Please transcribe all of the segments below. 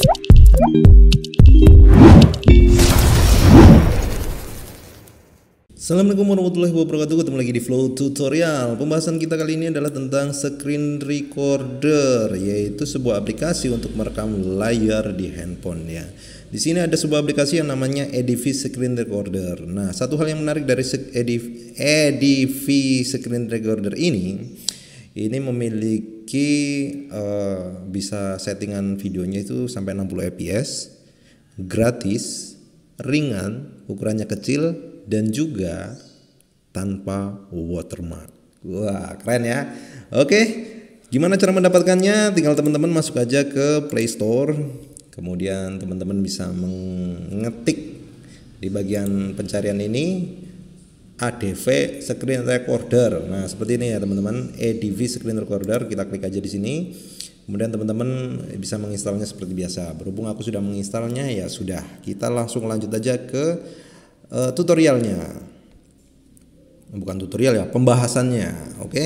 Assalamualaikum warahmatullahi wabarakatuh. Ketemu lagi di Flow Tutorial. Pembahasan kita kali ini adalah tentang screen recorder, yaitu sebuah aplikasi untuk merekam layar di handphone ya. Di sini ada sebuah aplikasi yang namanya EDV Screen Recorder. Nah, satu hal yang menarik dari EDV Screen Recorder ini memiliki bisa settingan videonya itu sampai 60 fps, gratis, ringan, ukurannya kecil, dan juga tanpa watermark. Wah, keren ya. Oke, gimana cara mendapatkannya? Tinggal teman-teman masuk aja ke Play Store. Kemudian teman-teman bisa mengetik di bagian pencarian ini ADV Screen Recorder. Nah, seperti ini ya teman-teman, EDV Screen Recorder. Kita klik aja di sini. Kemudian teman-teman bisa menginstalnya seperti biasa. Berhubung aku sudah menginstalnya, ya sudah. Kita langsung lanjut aja ke tutorialnya, bukan tutorial ya, pembahasannya. Oke.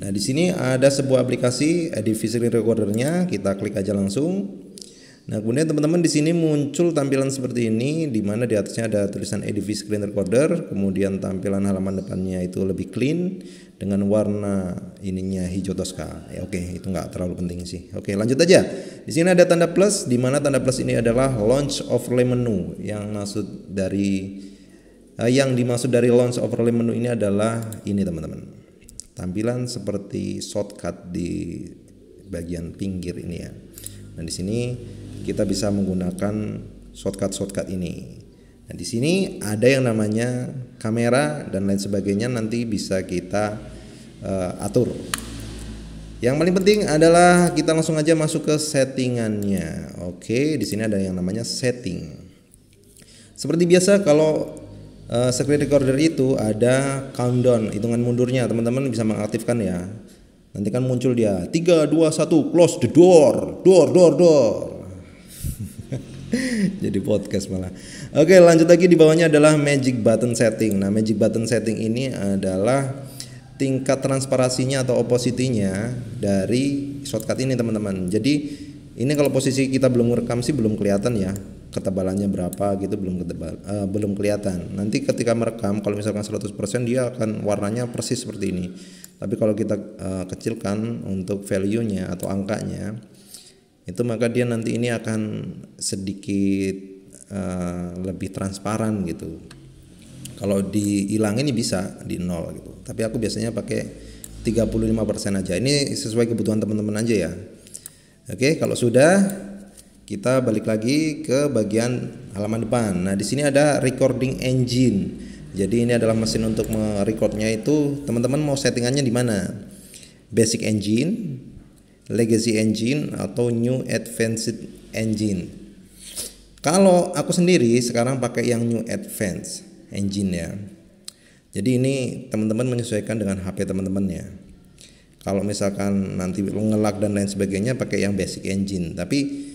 Nah, di sini ada sebuah aplikasi EDV Screen Recordernya. Kita klik aja langsung. Nah, kemudian teman-teman di sini muncul tampilan seperti ini, di mana di atasnya ada tulisan EDV Screen Recorder. Kemudian tampilan halaman depannya itu lebih clean dengan warna ininya hijau toska. Ya, oke, itu nggak terlalu penting sih. Oke, lanjut aja. Di sini ada tanda plus, di mana tanda plus ini adalah launch overlay menu. Yang dimaksud dari launch overlay menu ini adalah ini teman-teman, tampilan seperti shortcut di bagian pinggir ini ya. Nah, di sini kita bisa menggunakan shortcut ini. Nah, di sini ada yang namanya kamera dan lain sebagainya, nanti bisa kita atur. Yang paling penting adalah kita langsung aja masuk ke settingannya. Oke, di sini ada yang namanya setting. Seperti biasa kalau screen recorder itu ada countdown, hitungan mundurnya. Teman-teman bisa mengaktifkan ya. Nanti kan muncul dia 3, 2, 1, close the door. Jadi podcast malah. Oke, lanjut lagi, di bawahnya adalah magic button setting. Nah, magic button setting ini adalah tingkat transparansinya atau opacity-nya dari shortcut ini teman-teman. Jadi ini kalau posisi kita belum merekam sih belum kelihatan ya, ketebalannya berapa gitu belum kelihatan. Nanti ketika merekam kalau misalkan 100% dia akan warnanya persis seperti ini. Tapi kalau kita kecilkan untuk value-nya atau angkanya, itu maka dia nanti ini akan sedikit lebih transparan gitu. Kalau dihilangin ini bisa di 0 gitu. Tapi aku biasanya pakai 35% aja. Ini sesuai kebutuhan teman-teman aja ya. Oke, kalau sudah, kita balik lagi ke bagian halaman depan. Nah, di sini ada recording engine. Jadi ini adalah mesin untuk merecordnya itu. Teman-teman mau settingannya di mana? Basic engine, legacy engine, atau new advanced engine. Kalau aku sendiri sekarang pakai yang new advanced engine ya. Jadi ini teman-teman menyesuaikan dengan HP teman-teman ya. Kalau misalkan nanti nge-lag dan lain sebagainya pakai yang basic engine. Tapi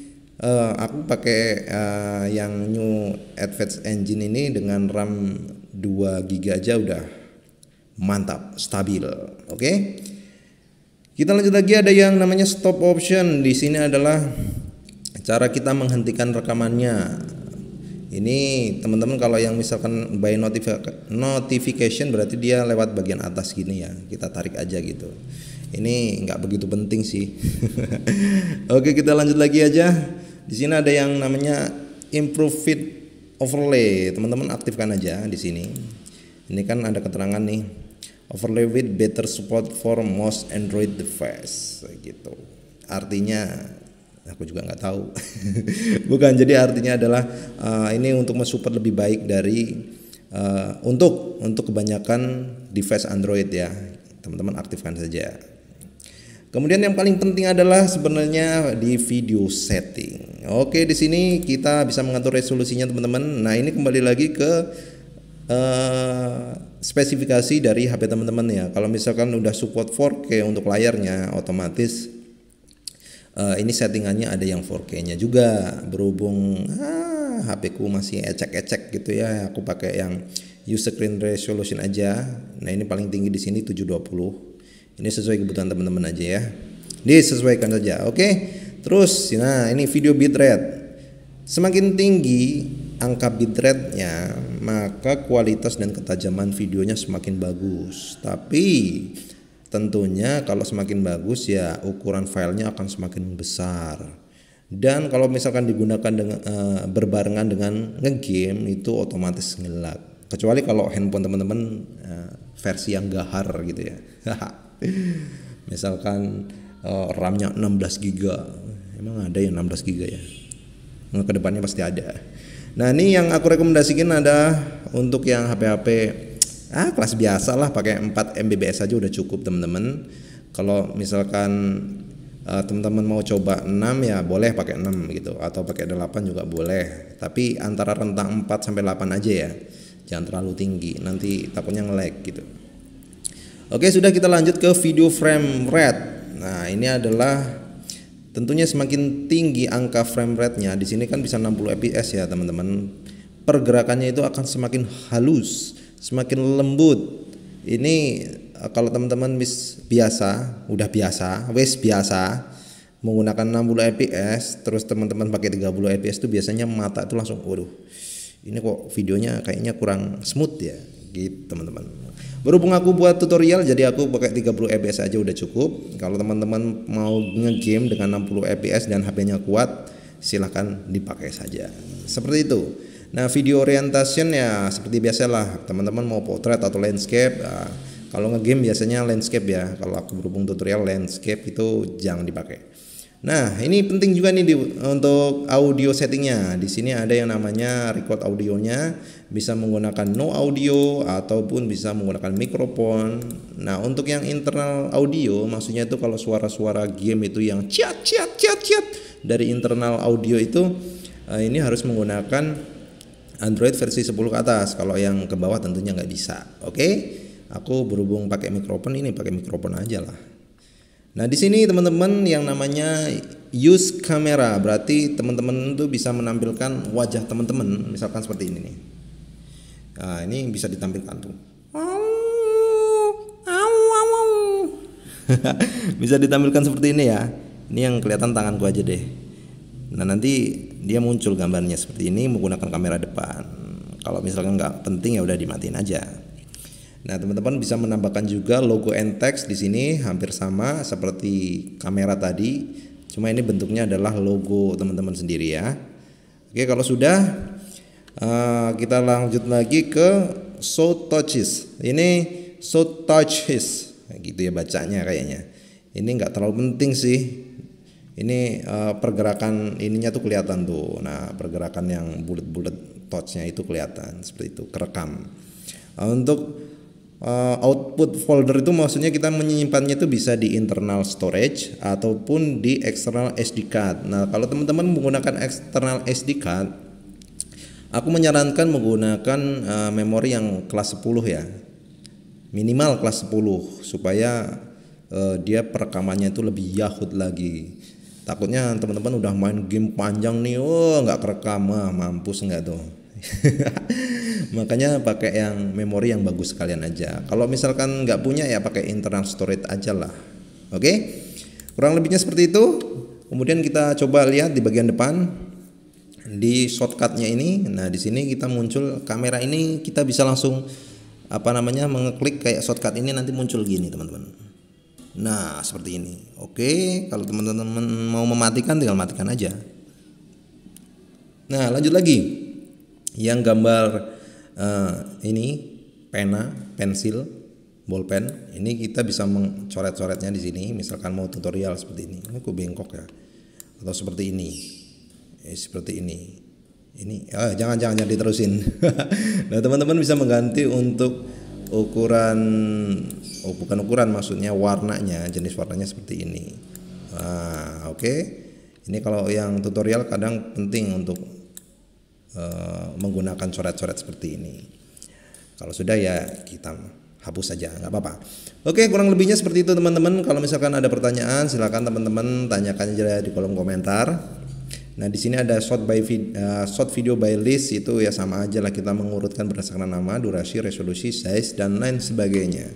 aku pakai yang new advanced engine ini dengan RAM 2 GB aja udah mantap, stabil. Oke. Kita lanjut lagi, ada yang namanya stop option. Di sini adalah cara kita menghentikan rekamannya. Ini teman-teman kalau yang misalkan by notification berarti dia lewat bagian atas gini ya. Kita tarik aja gitu. Ini nggak begitu penting sih. Oke, kita lanjut lagi aja. Di sini ada yang namanya improve feed overlay. Teman-teman aktifkan aja di sini. Ini kan ada keterangan nih, overlay with better support for most Android device gitu. Artinya aku juga nggak tahu. Bukan, jadi artinya adalah ini untuk mensupport lebih baik dari untuk kebanyakan device Android ya. Teman-teman aktifkan saja. Kemudian yang paling penting adalah sebenarnya di video setting. Oke, di sini kita bisa mengatur resolusinya teman-teman. Nah, ini kembali lagi ke spesifikasi dari HP teman-teman ya. Kalau misalkan udah support 4K untuk layarnya, otomatis ini settingannya ada yang 4K-nya juga. Berhubung HP ku masih ecek-ecek gitu ya, aku pakai yang use screen resolution aja. Nah, ini paling tinggi di sini 720. Ini sesuai kebutuhan teman-teman aja ya. Disesuaikan saja. Oke. Terus, nah ini video bitrate. Semakin tinggi angka bitrate-nya, maka kualitas dan ketajaman videonya semakin bagus. Tapi tentunya kalau semakin bagus ya ukuran filenya akan semakin besar. Dan kalau misalkan digunakan dengan berbarengan dengan ngegame itu otomatis gelap. Kecuali kalau handphone teman-teman versi yang gahar gitu ya. Misalkan RAM-nya 16 GB. Emang ada yang 16 GB ya? Nah, kedepannya pasti ada. Nah ini yang aku rekomendasikan ada untuk yang HP-HP kelas biasa lah, pakai 4 Mbps aja udah cukup teman-teman. Kalau misalkan teman-teman mau coba 6 ya boleh pakai 6 gitu, atau pakai 8 juga boleh. Tapi antara rentang 4 sampai 8 aja ya. Jangan terlalu tinggi, nanti takutnya nge-lag gitu. Oke, sudah, kita lanjut ke video frame rate. Nah, ini adalah tentunya semakin tinggi angka frame rate-nya, di sini kan bisa 60 fps ya teman-teman. Pergerakannya itu akan semakin halus, semakin lembut. Ini kalau teman-teman udah biasa menggunakan 60 fps, terus teman-teman pakai 30 fps itu biasanya mata itu langsung, waduh, ini kok videonya kayaknya kurang smooth ya, gitu teman-teman. Berhubung aku buat tutorial, jadi aku pakai 30 fps aja udah cukup. Kalau teman-teman mau ngegame dengan 60 fps dan HP-nya kuat, silahkan dipakai saja. Seperti itu. Nah, video orientation ya seperti biasalah, teman-teman mau potret atau landscape. Kalau ngegame biasanya landscape ya. Kalau aku berhubung tutorial, landscape itu jangan dipakai. Nah, ini penting juga nih untuk audio settingnya. Di sini ada yang namanya record audionya, bisa menggunakan no audio ataupun bisa menggunakan mikrofon. Nah, untuk yang internal audio, maksudnya itu kalau suara-suara game itu yang ciat dari internal audio itu, ini harus menggunakan Android versi 10 ke atas. Kalau yang ke bawah tentunya nggak bisa. Oke, aku berhubung pakai mikrofon, ini pakai mikrofon aja lah. Nah, di sini teman-teman yang namanya use camera, berarti teman-teman itu bisa menampilkan wajah teman-teman, misalkan seperti ini nih. Nah, ini bisa ditampilkan tuh. Bisa ditampilkan seperti ini ya. Ini yang kelihatan tanganku aja deh. Nah, nanti dia muncul gambarnya seperti ini menggunakan kamera depan. Kalau misalkan nggak penting ya udah dimatiin aja. Nah, teman-teman bisa menambahkan juga logo and text di sini hampir sama seperti kamera tadi. Cuma ini bentuknya adalah logo teman-teman sendiri ya. Oke, kalau sudah kita lanjut lagi ke show touches. Ini show touches gitu ya bacanya kayaknya. Ini nggak terlalu penting sih. Ini pergerakan ininya tuh kelihatan tuh. Nah, pergerakan yang bulat-bulat touchnya itu kelihatan seperti itu, kerekam. Untuk output folder itu maksudnya kita menyimpannya itu bisa di internal storage ataupun di external SD card. Nah, kalau teman-teman menggunakan external SD card, aku menyarankan menggunakan memori yang kelas 10 ya. Minimal kelas 10 supaya dia perekamannya itu lebih yahut lagi. Takutnya teman-teman udah main game panjang nih, nggak kerekam, mampus nggak tuh. Makanya pakai yang memori yang bagus sekalian aja. Kalau misalkan nggak punya ya pakai internal storage aja lah. Oke, kurang lebihnya seperti itu. Kemudian kita coba lihat di bagian depan di shortcutnya ini. Nah, di sini kita muncul kamera ini, kita bisa langsung mengeklik kayak shortcut ini, nanti muncul gini teman-teman. Nah, seperti ini. Oke, kalau teman-teman mau mematikan tinggal matikan aja. Nah, lanjut lagi. Yang gambar ini pena, pensil, bolpen, ini kita bisa mencoret-coretnya di sini. Misalkan mau tutorial seperti ini aku bengkok ya, atau seperti ini, seperti ini. Jangan diterusin. Nah, teman-teman bisa mengganti untuk ukuran, bukan ukuran, maksudnya warnanya, jenis warnanya seperti ini. Nah, oke. Ini kalau yang tutorial kadang penting untuk menggunakan coret-coret seperti ini. Kalau sudah ya kita hapus saja, nggak apa-apa. Oke, kurang lebihnya seperti itu teman-teman. Kalau misalkan ada pertanyaan, silakan teman-teman tanyakan aja di kolom komentar. Nah, di sini ada short video by list, itu ya sama aja lah, kita mengurutkan berdasarkan nama, durasi, resolusi, size dan lain sebagainya.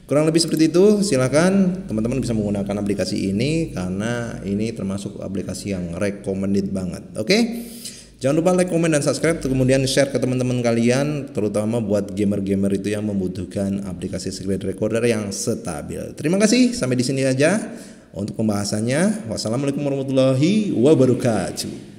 Kurang lebih seperti itu. Silakan teman-teman bisa menggunakan aplikasi ini karena ini termasuk aplikasi yang recommended banget. Oke? Jangan lupa like, comment, dan subscribe, kemudian share ke teman-teman kalian, terutama buat gamer-gamer itu yang membutuhkan aplikasi screen recorder yang stabil. Terima kasih, sampai di sini aja untuk pembahasannya. Wassalamualaikum warahmatullahi wabarakatuh.